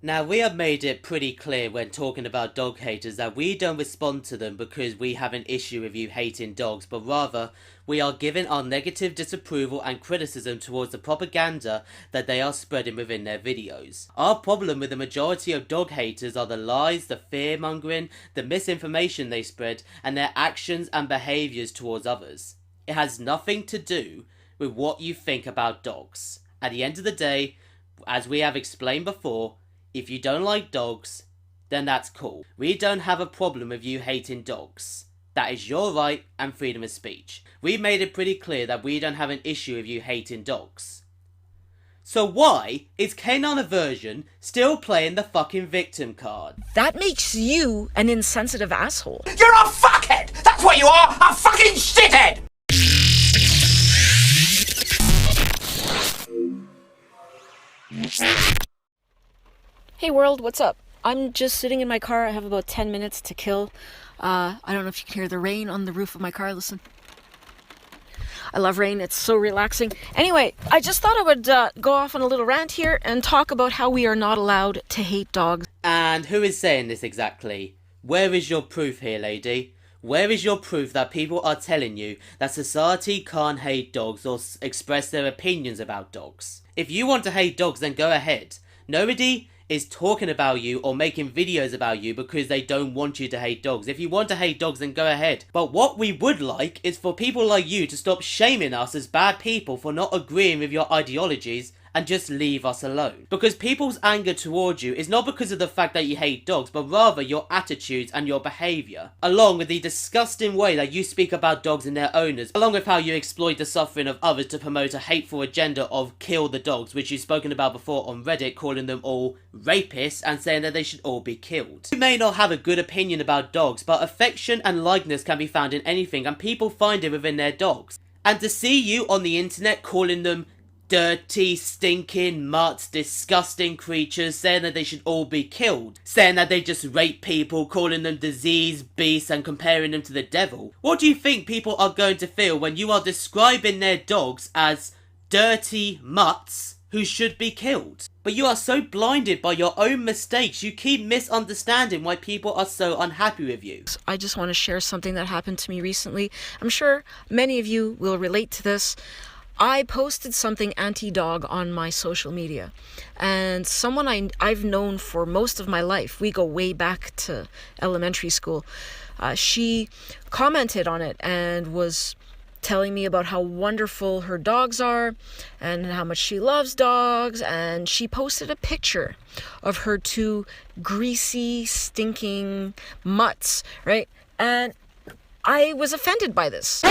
Now, we have made it pretty clear when talking about dog haters that we don't respond to them because we have an issue with you hating dogs, but rather we are giving our negative disapproval and criticism towards the propaganda that they are spreading within their videos. Our problem with the majority of dog haters are the lies, the fear-mongering, the misinformation they spread, and their actions and behaviours towards others. It has nothing to do with what you think about dogs. At the end of the day, as we have explained before, if you don't like dogs, then that's cool. We don't have a problem with you hating dogs. That is your right and freedom of speech. We made it pretty clear that we don't have an issue with you hating dogs. So why is canine aversion still playing the fucking victim card? That makes you an insensitive asshole. You're a fuckhead! That's what you are! A fucking shithead! Hey world, what's up? I'm just sitting in my car. I have about 10 minutes to kill. I don't know if you can hear the rain on the roof of my car. Listen. I love rain. It's so relaxing. Anyway, I just thought I would go off on a little rant here and talk about how we are not allowed to hate dogs. And who is saying this exactly? Where is your proof here, lady? Where is your proof that people are telling you that society can't hate dogs or express their opinions about dogs? If you want to hate dogs, then go ahead. Nobody is talking about you or making videos about you because they don't want you to hate dogs. If you want to hate dogs, then go ahead. But what we would like is for people like you to stop shaming us as bad people for not agreeing with your ideologies and just leave us alone. Because people's anger towards you is not because of the fact that you hate dogs, but rather your attitudes and your behaviour, along with the disgusting way that you speak about dogs and their owners, along with how you exploit the suffering of others to promote a hateful agenda of kill the dogs, which you've spoken about before on Reddit, calling them all rapists and saying that they should all be killed. You may not have a good opinion about dogs, but affection and likeness can be found in anything, and people find it within their dogs. And to see you on the internet calling them dirty, stinking, mutts, disgusting creatures, saying that they should all be killed, saying that they just rape people, calling them diseased beasts and comparing them to the devil. What do you think people are going to feel when you are describing their dogs as dirty mutts who should be killed? But you are so blinded by your own mistakes, you keep misunderstanding why people are so unhappy with you. I just want to share something that happened to me recently. I'm sure many of you will relate to this. I posted something anti-dog on my social media, and someone I've known for most of my life, we go way back to elementary school, she commented on it and was telling me about how wonderful her dogs are and how much she loves dogs, and she posted a picture of her two greasy, stinking mutts, right? And I was offended by this.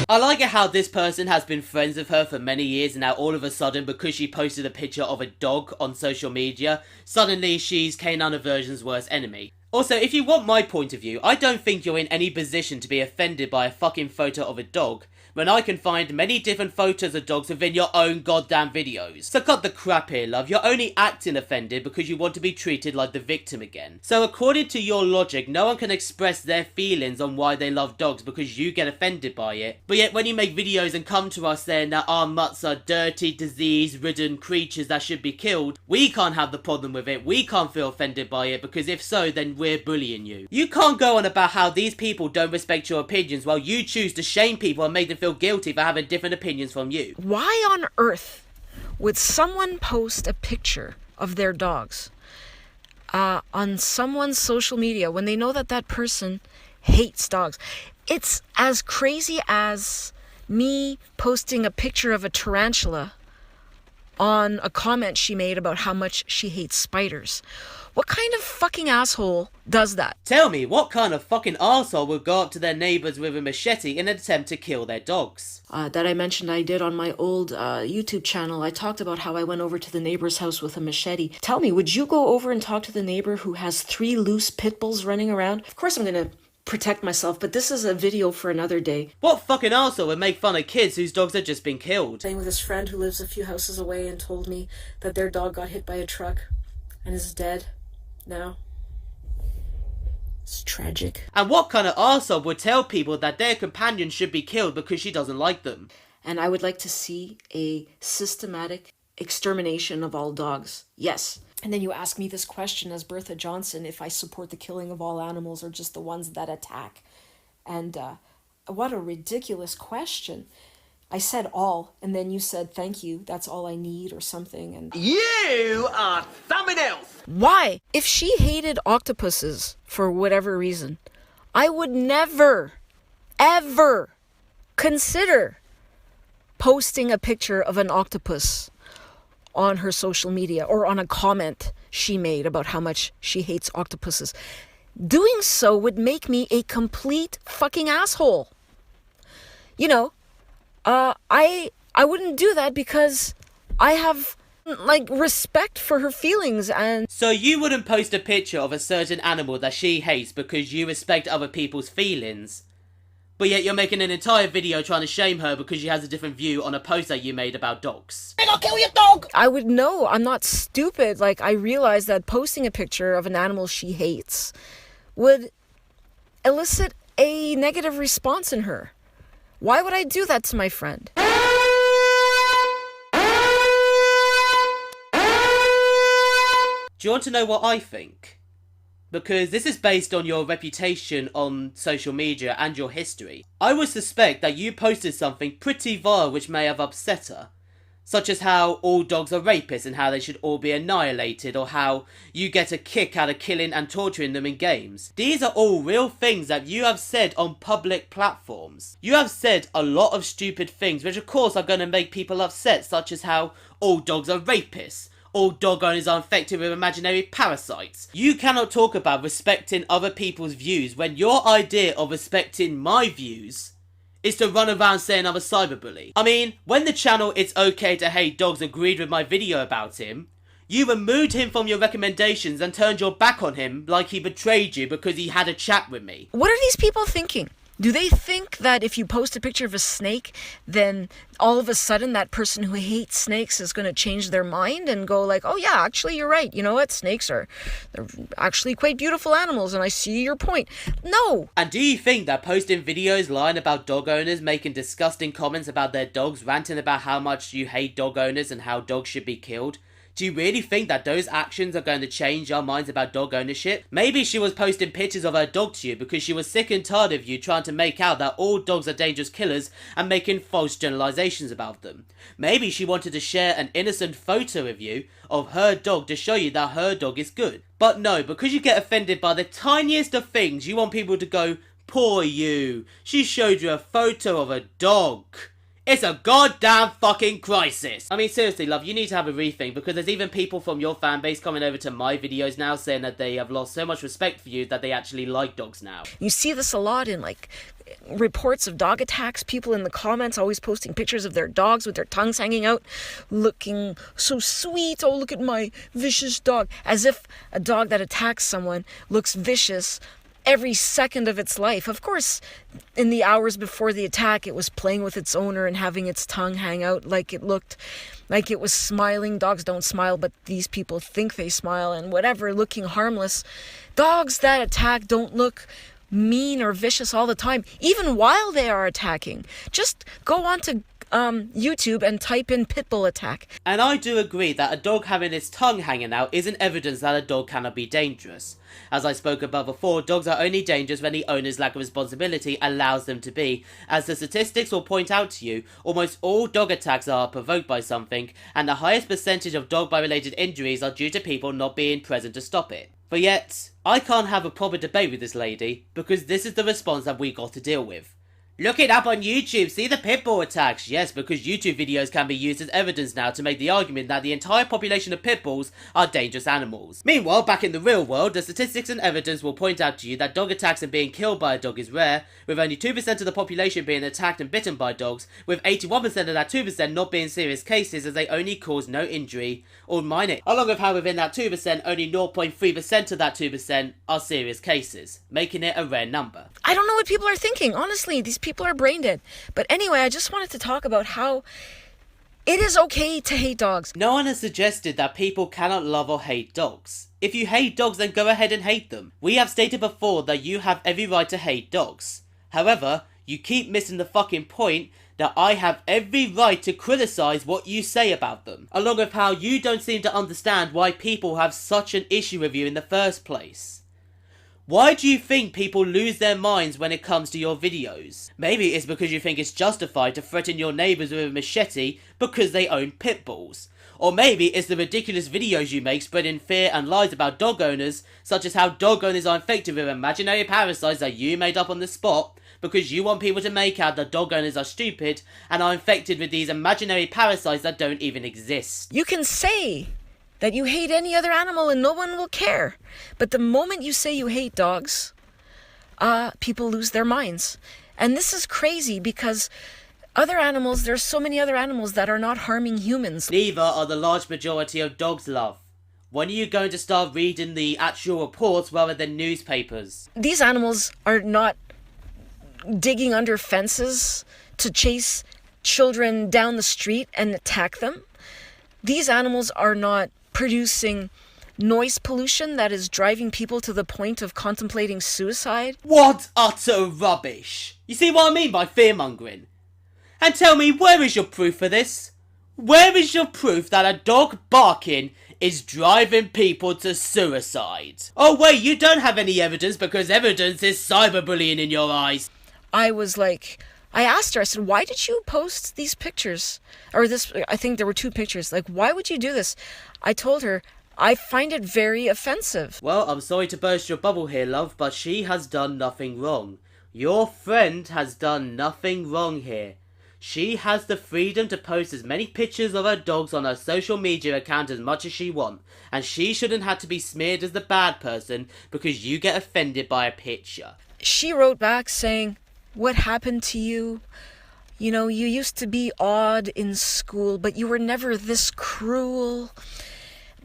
I like it how this person has been friends with her for many years, and now all of a sudden, because she posted a picture of a dog on social media, suddenly she's canine aversion's worst enemy. Also, if you want my point of view, I don't think you're in any position to be offended by a fucking photo of a dog, when I can find many different photos of dogs within your own goddamn videos. So cut the crap here, love. You're only acting offended because you want to be treated like the victim again. So according to your logic, no one can express their feelings on why they love dogs because you get offended by it. But yet when you make videos and come to us saying that our mutts are dirty, disease-ridden creatures that should be killed, we can't have the problem with it. We can't feel offended by it, because if so, then we're bullying you. You can't go on about how these people don't respect your opinions while you choose to shame people and make them feel guilty for having different opinions from you. Why on earth would someone post a picture of their dogs on someone's social media when they know that that person hates dogs? It's as crazy as me posting a picture of a tarantula on a comment she made about how much she hates spiders. What kind of fucking asshole does that? Tell me, what kind of fucking arsehole will go up to their neighbours with a machete in an attempt to kill their dogs? That I mentioned I did on my old YouTube channel. I talked about how I went over to the neighbor's house with a machete. Tell me, would you go over and talk to the neighbor who has 3 loose pit bulls running around? Of course I'm gonna protect myself, but this is a video for another day. What fucking arsehole would make fun of kids whose dogs have just been killed? Staying with his friend who lives a few houses away and told me that their dog got hit by a truck and is dead now. It's tragic. And what kind of arsehole would tell people that their companion should be killed because she doesn't like them? And I would like to see a systematic extermination of all dogs. Yes. And then you ask me this question as Bertha Johnson if I support the killing of all animals or just the ones that attack. And what a ridiculous question. I said all, and then you said thank you, that's all I need or something. And You are something else! why? If she hated octopuses for whatever reason, I would never, ever consider posting a picture of an octopus on her social media or on a comment she made about how much she hates octopuses. Doing so would make me a complete fucking asshole. You know, I wouldn't do that because I have respect for her feelings. And So you wouldn't post a picture of a certain animal that she hates because you respect other people's feelings, but yet you're making an entire video trying to shame her because she has a different view on a post that you made about dogs. I'll kill your dog! I would know. I'm not stupid. I realize that posting a picture of an animal she hates would elicit a negative response in her. Why would I do that to my friend? Do you want to know what I think? Because this is based on your reputation on social media and your history. I would suspect that you posted something pretty vile which may have upset her. Such as how all dogs are rapists and how they should all be annihilated, or how you get a kick out of killing and torturing them in games. These are all real things that you have said on public platforms. You have said a lot of stupid things which of course are going to make people upset, such as how all dogs are rapists. All dog owners are infected with imaginary parasites. You cannot talk about respecting other people's views when your idea of respecting my views is to run around saying I'm a cyberbully. I mean, when the channel It's Okay to Hate Dogs agreed with my video about him, you removed him from your recommendations and turned your back on him like he betrayed you because he had a chat with me. What are these people thinking? Do they think that if you post a picture of a snake, then all of a sudden that person who hates snakes is going to change their mind and go oh yeah, actually you're right. You know what? They're actually quite beautiful animals and I see your point. No. And do you think that posting videos lying about dog owners, making disgusting comments about their dogs, ranting about how much you hate dog owners and how dogs should be killed, do you really think that those actions are going to change our minds about dog ownership? Maybe she was posting pictures of her dog to you because she was sick and tired of you trying to make out that all dogs are dangerous killers and making false generalizations about them. Maybe she wanted to share an innocent photo of you of her dog to show you that her dog is good. But no, because you get offended by the tiniest of things, you want people to go, poor you, she showed you a photo of a dog. It's a goddamn fucking crisis. I mean, seriously, love, you need to have a rethink, because there's even people from your fan base coming over to my videos now saying that they have lost so much respect for you that they actually like dogs now. You see this a lot in reports of dog attacks, people in the comments always posting pictures of their dogs with their tongues hanging out, looking so sweet. Oh, look at my vicious dog. As if a dog that attacks someone looks vicious every second of its life. Of course, in the hours before the attack, it was playing with its owner and having its tongue hang out like it looked like it was smiling. Dogs don't smile, but these people think they smile and whatever, looking harmless. Dogs that attack don't look mean or vicious all the time, even while they are attacking. Just go on to YouTube and type in pitbull attack. And I do agree that a dog having its tongue hanging out isn't evidence that a dog cannot be dangerous. As I spoke about before, dogs are only dangerous when the owner's lack of responsibility allows them to be. As the statistics will point out to you, almost all dog attacks are provoked by something, and the highest percentage of dog-bite related injuries are due to people not being present to stop it. But yet, I can't have a proper debate with this lady, because this is the response that we got to deal with. Look it up on YouTube, see the pitbull attacks. Yes, because YouTube videos can be used as evidence now to make the argument that the entire population of pit bulls are dangerous animals. Meanwhile, back in the real world, the statistics and evidence will point out to you that dog attacks and being killed by a dog is rare, with only 2% of the population being attacked and bitten by dogs, with 81% of that 2% not being serious cases as they only cause no injury or minor, along with how within that 2%, only 0.3% of that 2% are serious cases, making it a rare number. I don't know what people are thinking, honestly. These people are brain dead. But anyway, I just wanted to talk about how It is okay to hate dogs. No one has suggested that people cannot love or hate dogs. If you hate dogs, then go ahead and hate them. We have stated before that you have every right to hate dogs. However, you keep missing the fucking point that I have every right to criticize what you say about them, along with how you don't seem to understand why people have such an issue with you in the first place. Why do you think people lose their minds when it comes to your videos? Maybe it's because you think it's justified to threaten your neighbours with a machete because they own pit bulls. Or maybe it's the ridiculous videos you make spreading fear and lies about dog owners, such as how dog owners are infected with imaginary parasites that you made up on the spot, because you want people to make out that dog owners are stupid and are infected with these imaginary parasites that don't even exist. You can say that you hate any other animal and no one will care. But the moment you say you hate dogs, people lose their minds. And this is crazy because other animals, there's so many other animals that are not harming humans. Neither are the large majority of dogs, love. When are you going to start reading the actual reports rather than newspapers? These animals are not digging under fences to chase children down the street and attack them. These animals are not producing noise pollution that is driving people to the point of contemplating suicide. What utter rubbish! You see what I mean by fear-mongering? And tell me, where is your proof for this? Where is your proof that a dog barking is driving people to suicide? Oh wait, you don't have any evidence because evidence is cyberbullying in your eyes. I asked her, I said, why did you post these pictures? Or this, I think there were 2 pictures. Like, why would you do this? I told her, I find it very offensive. Well, I'm sorry to burst your bubble here, love, but she has done nothing wrong. Your friend has done nothing wrong here. She has the freedom to post as many pictures of her dogs on her social media account as much as she wants, and she shouldn't have to be smeared as the bad person because you get offended by a picture. She wrote back saying, what happened to you? You know, you used to be odd in school, but you were never this cruel.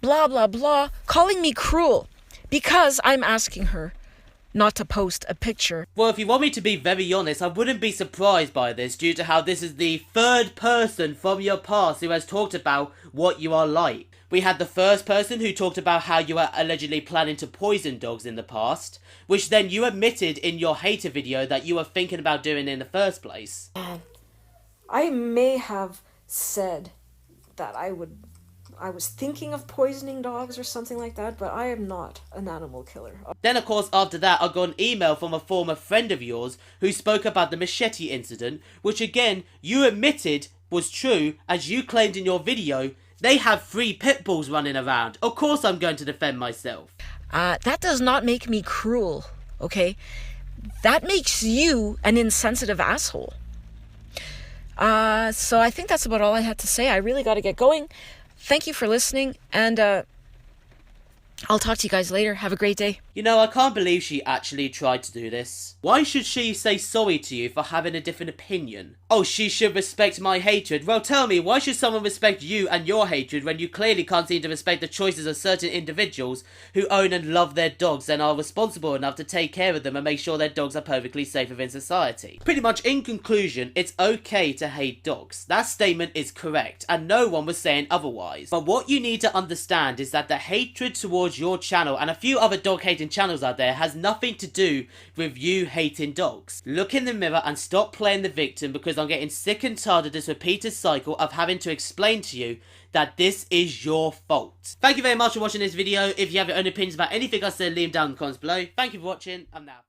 Blah, blah, blah. Calling me cruel because I'm asking her not to post a picture. Well, if you want me to be very honest, I wouldn't be surprised by this due to how this is the 3rd person from your past who has talked about what you are like. We had the first person who talked about how you were allegedly planning to poison dogs in the past, which then you admitted in your hater video that you were thinking about doing in the first place. I may have said that I was thinking of poisoning dogs or something like that, but I am not an animal killer. Then of course after that I got an email from a former friend of yours who spoke about the machete incident, which again you admitted was true as you claimed in your video. They have 3 pit bulls running around. Of course I'm going to defend myself. That does not make me cruel, okay? That makes you an insensitive asshole. So I think that's about all I had to say. I really got to get going. Thank you for listening, and I'll talk to you guys later. Have a great day. You know, I can't believe she actually tried to do this. Why should she say sorry to you for having a different opinion? Oh, she should respect my hatred. Well, tell me, why should someone respect you and your hatred when you clearly can't seem to respect the choices of certain individuals who own and love their dogs and are responsible enough to take care of them and make sure their dogs are perfectly safe within society? Pretty much in conclusion, it's okay to hate dogs. That statement is correct, and no one was saying otherwise. But what you need to understand is that the hatred towards your channel and a few other dog hating channels out there has nothing to do with you hating dogs. Look in the mirror and stop playing the victim, because I'm getting sick and tired of this repeated cycle of having to explain to you that this is your fault. Thank you very much for watching this video. If you have your own opinions about anything I said, leave them down in the comments below. Thank you for watching. I'm now.